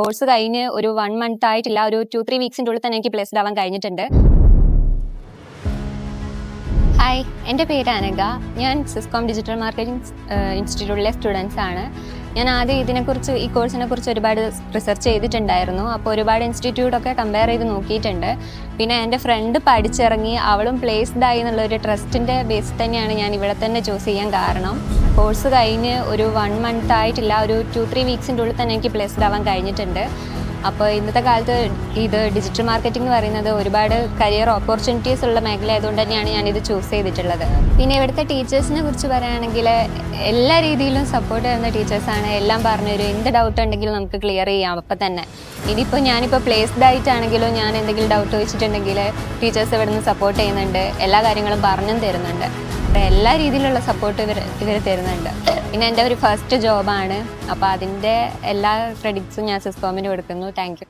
Course കഴിഞ്ഞ് ഒരു 1 month ആയിട്ടില്ല. ഒരു 2-3 വീക്സിൻ്റെ ഉള്ളിൽ തന്നെ എനിക്ക് പ്ലേസ്ഡ് ആവാൻ കഴിഞ്ഞിട്ടുണ്ട്. ഹായ്, എൻ്റെ പേര് അനഘ. ഞാൻ സിസ്കോം ഡിജിറ്റൽ മാർക്കറ്റിംഗ് ഇൻസ്റ്റിറ്റ്യൂട്ടിലെ സ്റ്റുഡൻസ് ആണ്. ഞാൻ ആദ്യം ഈ കോഴ്സിനെ കുറിച്ച് ഒരുപാട് റിസർച്ച് ചെയ്തിട്ടുണ്ടായിരുന്നു. അപ്പോൾ ഒരുപാട് ഇൻസ്റ്റിറ്റ്യൂട്ടൊക്കെ കമ്പയർ ചെയ്ത് നോക്കിയിട്ടുണ്ട്. പിന്നെ എൻ്റെ ഫ്രണ്ട് പഠിച്ചിറങ്ങി, അവളും പ്ലേസ്ഡ് ആയി എന്നുള്ളൊരു ട്രസ്റ്റിൻ്റെ ബേസിൽ തന്നെയാണ് ഞാൻ ഇവിടെ തന്നെ ചൂസ് ചെയ്യാൻ കാരണം. കോഴ്സ് കഴിഞ്ഞ് ഒരു 1 മന്ത് ആയിട്ടില്ല. ഒരു 2-3 വീക്സിൻ്റെ ഉള്ളിൽ തന്നെ എനിക്ക് പ്ലേസ്ഡ് ആവാൻ കഴിഞ്ഞിട്ടുണ്ട്. അപ്പോൾ ഇന്നത്തെ കാലത്ത് ഇത് ഡിജിറ്റൽ മാർക്കറ്റിംഗ് എന്ന് പറയുന്നത് ഒരുപാട് കരിയർ ഓപ്പർച്യൂണിറ്റീസ് ഉള്ള മേഖല ആയതുകൊണ്ട് തന്നെയാണ് ഞാനിത് ചൂസ് ചെയ്തിട്ടുള്ളത്. പിന്നെ ഇവിടുത്തെ ടീച്ചേഴ്സിനെ കുറിച്ച് പറയുകയാണെങ്കിൽ എല്ലാ രീതിയിലും സപ്പോർട്ട് ചെയ്യുന്ന ടീച്ചേഴ്സാണ്. എല്ലാം പറഞ്ഞുതരും. എന്ത് ഡൗട്ട് ഉണ്ടെങ്കിലും നമുക്ക് ക്ലിയർ ചെയ്യാം അപ്പം തന്നെ. ഞാനിപ്പോൾ പ്ലേസ്ഡ് ആയിട്ടാണെങ്കിലും ഞാൻ എന്തെങ്കിലും ഡൗട്ട് ചോദിച്ചിട്ടുണ്ടെങ്കിൽ ടീച്ചേഴ്സ് ഇവിടെ നിന്ന് സപ്പോർട്ട് ചെയ്യുന്നുണ്ട്. എല്ലാ കാര്യങ്ങളും പറഞ്ഞും തരുന്നുണ്ട്. എല്ലാ രീതിയിലുള്ള സപ്പോർട്ട് ഇവർ തരുന്നുണ്ട്. പിന്നെ എൻ്റെ ഒരു ഫസ്റ്റ് ജോബാണ്. അപ്പോൾ അതിൻ്റെ എല്ലാ ക്രെഡിറ്റ്സും ഞാൻ സിസ്കോമിന് കൊടുക്കുന്നു. Thank you.